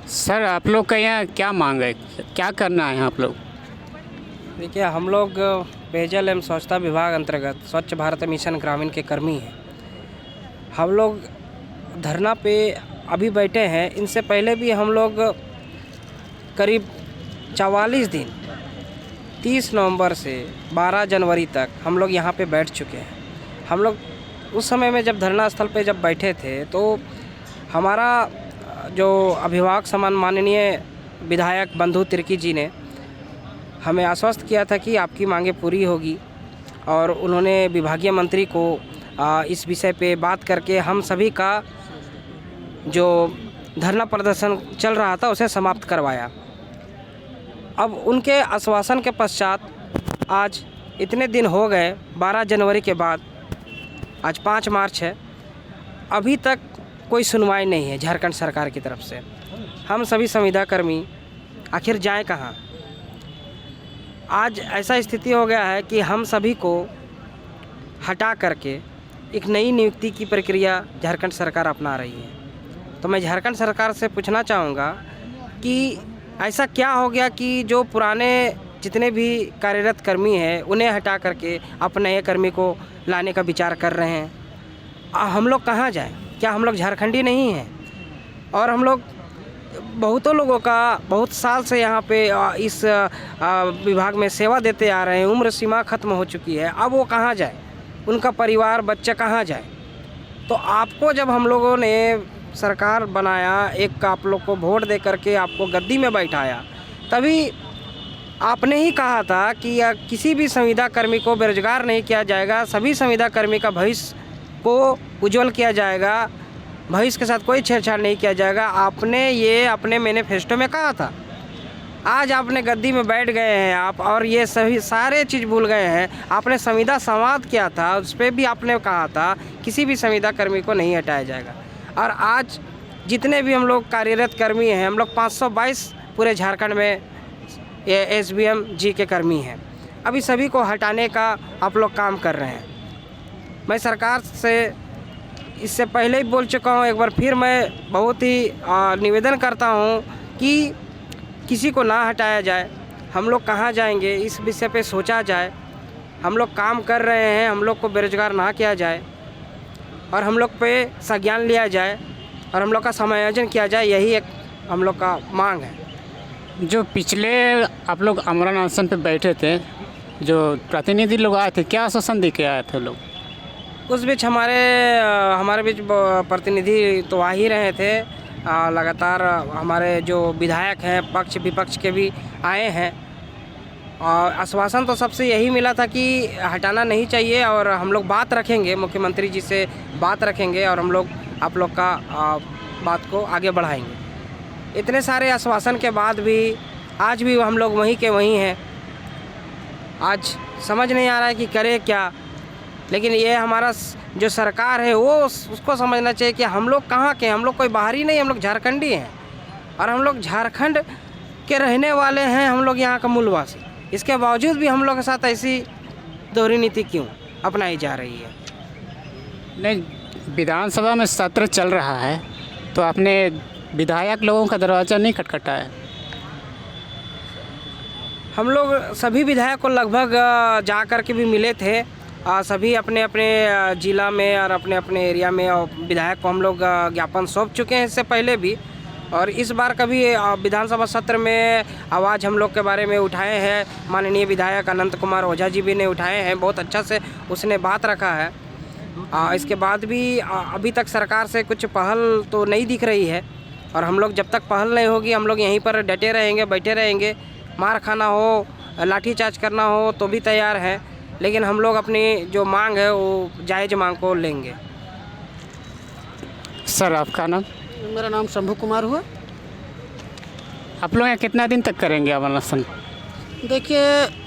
Sir आप लोग का यहाँ क्या मांग है, क्या करना है आप लोग? देखिए, हम लोग पेयजल एवं स्वच्छता विभाग अंतर्गत स्वच्छ भारत मिशन ग्रामीण के कर्मी हैं। हम लोग धरना पे अभी बैठे हैं। इनसे पहले भी हम लोग करीब 44 दिन 30 नवंबर से 12 जनवरी तक हम लोग यहाँ पे बैठ चुके हैं। हम लोग उस समय में जब धरना स्थल पे जब बैठे थे तो हमारा जो अभिभावक समान माननीय विधायक बंधु तिर्की जी ने हमें आश्वस्त किया था कि आपकी मांगें पूरी होगी, और उन्होंने विभागीय मंत्री को इस विषय पे बात करके हम सभी का जो धरना प्रदर्शन चल रहा था उसे समाप्त करवाया। अब उनके आश्वासन के पश्चात आज इतने दिन हो गए, 12 जनवरी के बाद आज 5 मार्च है, अभी तक कोई सुनवाई नहीं है झारखंड सरकार की तरफ से। हम सभी संविदा कर्मी आखिर जाएं कहाँ? आज ऐसा स्थिति हो गया है कि हम सभी को हटा करके एक नई नियुक्ति की प्रक्रिया झारखंड सरकार अपना रही है। तो मैं झारखंड सरकार से पूछना चाहूँगा कि ऐसा क्या हो गया कि जो पुराने जितने भी कार्यरत कर्मी हैं उन्हें हटा करके अपने नए कर्मी को लाने का विचार कर रहे हैं। हम लोग कहाँ जाएं? क्या हम लोग झारखंडी नहीं हैं? और हम लोग बहुतों लोगों का बहुत साल से यहाँ पे इस विभाग में सेवा देते आ रहे हैं। उम्र सीमा ख़त्म हो चुकी है, अब वो कहाँ जाए? उनका परिवार बच्चा कहाँ जाए? तो आपको जब हम लोगों ने सरकार बनाया, एक आप लोग को वोट दे करके आपको गद्दी में बैठाया, तभी आपने ही कहा था कि किसी भी संविदा कर्मी को बेरोजगार नहीं किया जाएगा, सभी संविदा कर्मी का भविष्य को उज्जवल किया जाएगा, भविष्य के साथ कोई छेड़छाड़ नहीं किया जाएगा। आपने ये अपने मैनिफेस्टो में कहा था। आज आपने गद्दी में बैठ गए हैं आप, और ये सभी सारे चीज़ भूल गए हैं। आपने संविदा संवाद किया था, उस पर भी आपने कहा था किसी भी संविदा कर्मी को नहीं हटाया जाएगा। और आज जितने भी हम लोग कार्यरत कर्मी हैं, हम लोग 522 पूरे झारखंड में SBM जी के कर्मी हैं। अभी सभी को हटाने का आप लोग काम कर रहे हैं। मैं सरकार से इससे पहले ही बोल चुका हूँ, एक बार फिर मैं बहुत ही निवेदन करता हूँ कि किसी को ना हटाया जाए। हम लोग कहाँ जाएंगे, इस विषय पे सोचा जाए। हम लोग काम कर रहे हैं, हम लोग को बेरोजगार ना किया जाए, और हम लोग पे संज्ञान लिया जाए, और हम लोग का समायोजन किया जाए। यही एक हम लोग का मांग है। जो पिछले आप लोग अमरण अनशन पे बैठे थे, जो प्रतिनिधि लोग आए थे, क्या आश्वासन दे के आए थे लोग? उस बीच हमारे बीच प्रतिनिधि तो आ ही रहे थे। लगातार हमारे जो विधायक हैं, पक्ष विपक्ष के भी आए हैं, और आश्वासन तो सबसे यही मिला था कि हटाना नहीं चाहिए, और हम लोग बात रखेंगे, मुख्यमंत्री जी से बात रखेंगे, और हम लोग आप लोग का बात को आगे बढ़ाएंगे। इतने सारे आश्वासन के बाद भी आज भी हम लोग वहीं के वहीं हैं। आज समझ नहीं आ रहा है कि करें क्या। लेकिन ये हमारा जो सरकार है वो उसको समझना चाहिए कि हम लोग कहाँ के हैं। हम लोग कोई बाहरी नहीं, हम लोग झारखंडी हैं, और हम लोग झारखंड के रहने वाले हैं। हम लोग यहाँ का मूलवासी, इसके बावजूद भी हम लोग के साथ ऐसी दोहरी नीति क्यों अपनाई जा रही है? नहीं, विधानसभा में सत्र चल रहा है, तो आपने विधायक लोगों का दरवाज़ा नहीं खटखटाया? हम लोग सभी विधायक को लगभग जा कर के भी मिले थे। सभी अपने अपने ज़िला में और अपने अपने एरिया में विधायक को हम लोग ज्ञापन सौंप चुके हैं इससे पहले भी, और इस बार का भी विधानसभा सत्र में आवाज़ हम लोग के बारे में उठाए हैं। माननीय विधायक अनंत कुमार ओझा जी भी ने उठाए हैं, बहुत अच्छा से उसने बात रखा है। इसके बाद भी अभी तक सरकार से कुछ पहल तो नहीं दिख रही है, और हम लोग जब तक पहल नहीं होगी हम लोग यहीं पर डटे रहेंगे, बैठे रहेंगे। मार खाना हो, लाठीचार्ज करना हो तो भी तैयार हैं, लेकिन हम लोग अपनी जो मांग है वो जायज़ मांग को लेंगे। सर आपका नाम? मेरा नाम शंभू कुमार हुआ। आप लोग यहाँ कितना दिन तक करेंगे अवलंबन? देखिए,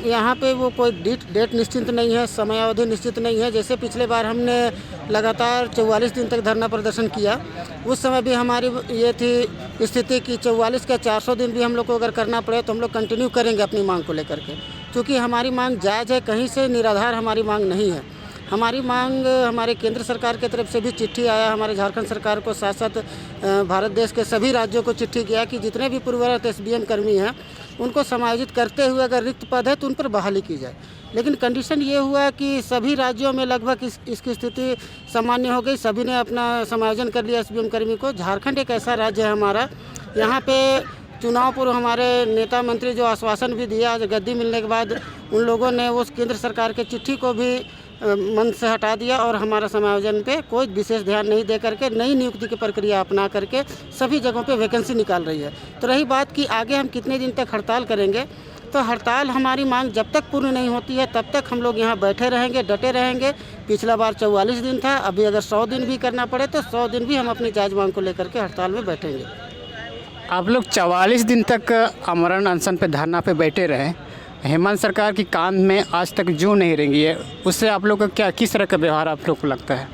यहाँ पे वो कोई डेट निश्चित नहीं है, समय अवधि निश्चित नहीं है। जैसे पिछले बार हमने लगातार 44 दिन तक धरना प्रदर्शन किया, उस समय भी हमारी ये थी स्थिति कि 44 का 400 दिन भी हम लोग को अगर करना पड़े तो हम लोग कंटिन्यू करेंगे अपनी मांग को लेकर के, क्योंकि हमारी मांग जायज़ है, कहीं से निराधार हमारी मांग नहीं है। हमारी मांग हमारे केंद्र सरकार की तरफ से भी चिट्ठी आया, हमारे झारखंड सरकार को, साथ साथ भारत देश के सभी राज्यों को चिट्ठी गया कि जितने भी पूर्वरत SBM कर्मी हैं उनको समायोजित करते हुए अगर रिक्त पद है तो उन पर बहाली की जाए। लेकिन कंडीशन ये हुआ कि सभी राज्यों में लगभग इसकी स्थिति सामान्य हो गई, सभी ने अपना समायोजन कर लिया SBM कर्मी को। झारखंड एक ऐसा राज्य है हमारा, यहाँ पे चुनाव पूर्व हमारे नेता मंत्री जो आश्वासन भी दिया, गद्दी मिलने के बाद उन लोगों ने उस केंद्र सरकार के चिट्ठी को भी मन से हटा दिया और हमारा समायोजन पे कोई विशेष ध्यान नहीं दे करके नई नियुक्ति की प्रक्रिया अपना करके सभी जगहों पे वैकेंसी निकाल रही है। तो रही बात कि आगे हम कितने दिन तक हड़ताल करेंगे, तो हड़ताल हमारी मांग जब तक पूर्ण नहीं होती है तब तक हम लोग यहाँ बैठे रहेंगे, डटे रहेंगे। पिछला बार 44 दिन था, अभी अगर 100 दिन भी करना पड़े तो 100 दिन भी हम अपनी जायज़ मांग को लेकर के हड़ताल में बैठेंगे। आप लोग 44 दिन तक आमरण अनशन पे धरना पे बैठे रहे, हेमंत सरकार की कान में आज तक जू नहीं रेंगी है, उससे आप लोग का क्या, किस तरह का व्यवहार आप लोग को लगता है?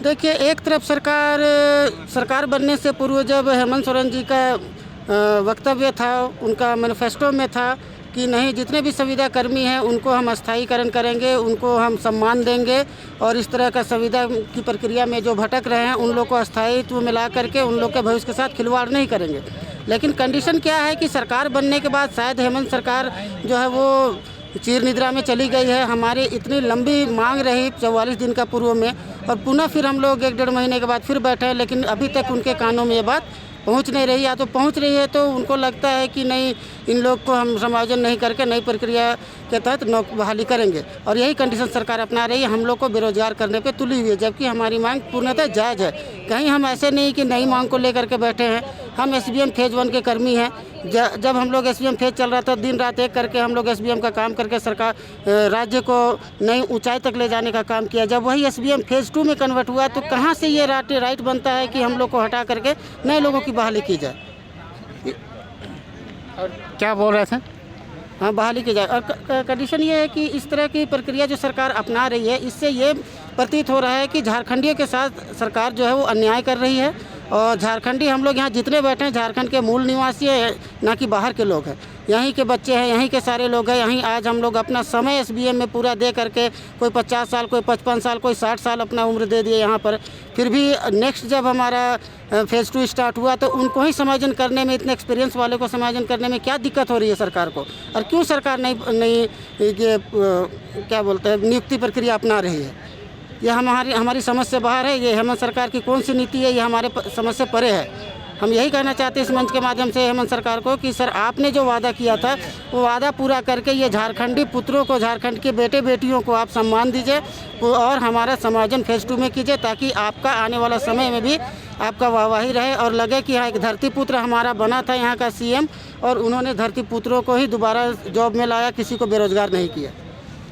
देखिए, एक तरफ सरकार बनने से पूर्व जब हेमंत सोरेन जी का वक्तव्य था, उनका मैनिफेस्टो में था कि नहीं, जितने भी संविदा कर्मी हैं उनको हम स्थायीकरण करेंगे, उनको हम सम्मान देंगे और इस तरह का संविदा की प्रक्रिया में जो भटक रहे हैं उन लोग को स्थायित्व में ला करके उन लोग के भविष्य के साथ खिलवाड़ नहीं करेंगे। लेकिन कंडीशन क्या है कि सरकार बनने के बाद शायद हेमंत सरकार जो है वो चीर निद्रा में चली गई है। हमारी इतनी लंबी मांग रही 44 दिन का पूर्व में, और पुनः फिर हम लोग 1-1.5 महीने के बाद फिर बैठे हैं, लेकिन अभी तक उनके कानों में ये बात पहुंच नहीं रही। या तो पहुंच रही है तो उनको लगता है कि नहीं, इन लोग को हम समायोजन नहीं करके नई प्रक्रिया के तहत बहाली करेंगे, और यही कंडीशन सरकार अपना रही है। हम लोग को बेरोजगार करने पे तुली हुई है, जबकि हमारी मांग पूर्णतः जायज़ है। कहीं हम ऐसे नहीं कि नई मांग को लेकर के बैठे हैं। हम SBM फेज़ 1 के कर्मी हैं। जब हम लोग SBM फेज़ चल रहा था, दिन रात एक करके हम लोग SBM का काम करके सरकार राज्य को नई ऊंचाई तक ले जाने का काम किया। जब वही SBM फेज़ 2 में कन्वर्ट हुआ तो कहाँ से ये राइट बनता है कि हम लोग को हटा करके नए लोगों की बहाली की जाए। और क्या बोल रहे थे? हाँ, बहाली की जाए। और कंडीशन ये है कि इस तरह की प्रक्रिया जो सरकार अपना रही है, इससे ये प्रतीत हो रहा है कि झारखंडियों के साथ सरकार जो है वो अन्याय कर रही है। और झारखंडी हम लोग यहाँ जितने बैठे हैं झारखंड के मूल निवासी हैं, ना कि बाहर के लोग हैं। यहीं के बच्चे हैं, यहीं के सारे लोग हैं। यहीं आज हम लोग अपना समय SBM में पूरा दे करके, कोई 50 साल, कोई 55 साल, कोई 60 साल अपना उम्र दे दिए यहाँ पर। फिर भी नेक्स्ट जब हमारा फेज़ 2 स्टार्ट हुआ तो उनको ही समायोजन करने में, इतने एक्सपीरियंस वाले को समायोजन करने में क्या दिक्कत हो रही है सरकार को, और क्यों सरकार नहीं ये क्या बोलते हैं, नियुक्ति प्रक्रिया अपना रही है। यह हमारी समझ से बाहर है। ये हेमंत सरकार की कौन सी नीति है, ये हमारे समझ से परे है। हम यही कहना चाहते हैं इस मंच के माध्यम से हेमंत सरकार को कि सर, आपने जो वादा किया था वो वादा पूरा करके ये झारखंडी पुत्रों को, झारखंड के बेटे बेटियों को आप सम्मान दीजिए और हमारा समायोजन फेज़ 2 में कीजिए, ताकि आपका आने वाला समय में भी आपका वाहवाही रहे और लगे कि हाँ, एक धरती पुत्र हमारा बना था यहाँ का CM, और उन्होंने धरती पुत्रों को ही दोबारा जॉब में लाया, किसी को बेरोजगार नहीं किया।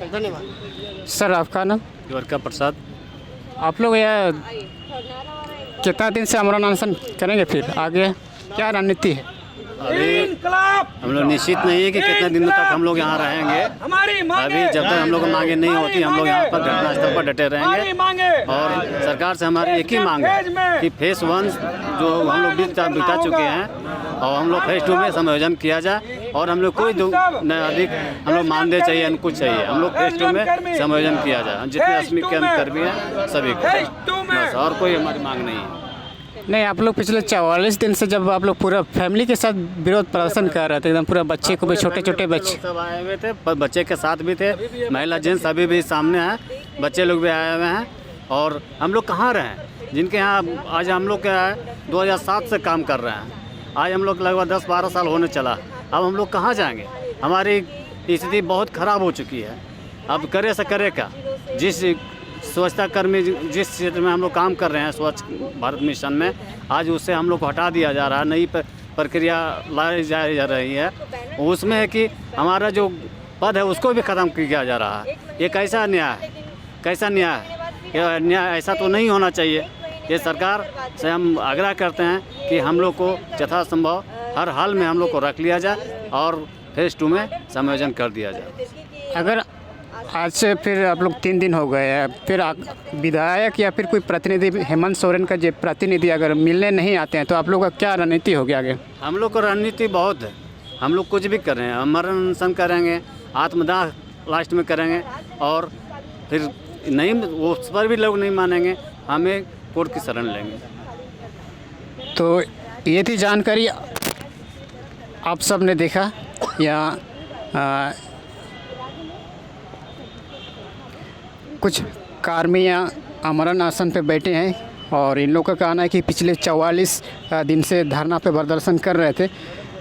धन्यवाद सर। आपका नाम? द्वारका प्रसाद। आप लोग यह कितना दिन से आमरण अनशन करेंगे, फिर आगे क्या रणनीति है? अभी हम लोग निश्चित नहीं है कि कितने दिनों तक हम लोग यहाँ रहेंगे। अभी जब तक हम लोग की मांगे नहीं होती, हम लोग यहाँ पर घटनास्थल पर डटे रहेंगे। और सरकार से हमारी एक ही मांग है कि फेज़ 1 जो हम लोग बिता चुके हैं और हम लोग फेज़ 2 में समायोजन किया जाए, और हम लोग कोई अधिक हम लोग मानदेय चाहिए, कुछ चाहिए, हम लोग फेज़ 2 में समायोजन किया जाए। जितने असमी कर्मी हैं सभी को, बस, और कोई हमारी मांग नहीं है। नहीं, आप लोग पिछले 44 दिन से जब आप लोग पूरा फैमिली के साथ विरोध प्रदर्शन कर रहे थे, एकदम पूरा बच्चे को भी, छोटे बच्चे सब आए हुए थे, पर बच्चे के साथ भी थे, महिला जेंट्स अभी भी सामने हैं, बच्चे लोग भी आए हुए हैं। और हम लोग कहाँ रहे हैं, जिनके यहाँ आज हम लोग क्या है 2007 से काम कर रहे हैं, आज हम लोग लगभग 10-12 साल होने चला। अब हम लोग कहाँ जाएंगे? हमारी स्थिति बहुत ख़राब हो चुकी है। अब करे से करे क्या? जिस स्वच्छता कर्मी जिस क्षेत्र में हम लोग काम कर रहे हैं, स्वच्छ भारत मिशन में, आज उससे हम लोग को हटा दिया जा रहा है, नई प्रक्रिया लाई जा रही है। उसमें है कि हमारा जो पद है उसको भी ख़त्म किया जा रहा है। ये कैसा न्याय है? कैसा न्याय है? ये न्याय ऐसा तो नहीं होना चाहिए। ये सरकार से हम आग्रह करते हैं कि हम लोग को यथासंभव हर हाल में हम लोग को रख लिया जाए और फेज़ 2 में समायोजन कर दिया जाए। अगर आज से फिर आप लोग 3 दिन हो गए हैं, फिर विधायक या फिर कोई प्रतिनिधि, हेमंत सोरेन का जो प्रतिनिधि अगर मिलने नहीं आते हैं तो आप लोग का क्या रणनीति होगी आगे? हम लोग को रणनीति बहुत है। हम लोग कुछ भी कर रहे हैं, आमरण अनशन करेंगे, आत्मदाह लास्ट में करेंगे, और फिर नहीं, वो उस पर भी लोग नहीं मानेंगे, हमें कोर्ट की शरण लेंगे। तो ये थी जानकारी, आप सब ने देखा या कुछ कार्मियाँ आमरण आसन पे बैठे हैं और इन लोगों का कहना है कि पिछले 44 दिन से धरना पे प्रदर्शन कर रहे थे,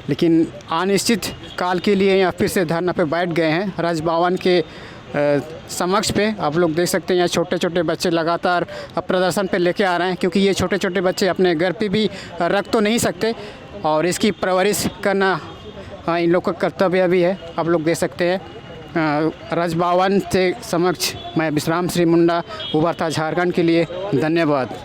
लेकिन अनिश्चित काल के लिए यहाँ फिर से धरना पे बैठ गए हैं राजभवन के समक्ष पे। आप लोग देख सकते हैं यहाँ छोटे छोटे बच्चे लगातार प्रदर्शन पे लेके आ रहे हैं, क्योंकि ये छोटे छोटे बच्चे अपने घर पे भी रख तो नहीं सकते और इसकी परवरिश करना इन लोग का कर्तव्य भी है। आप लोग देख सकते हैं राजभवन से समक्ष मैं विश्राम श्री मुंडा, उभरता झारखंड के लिए धन्यवाद।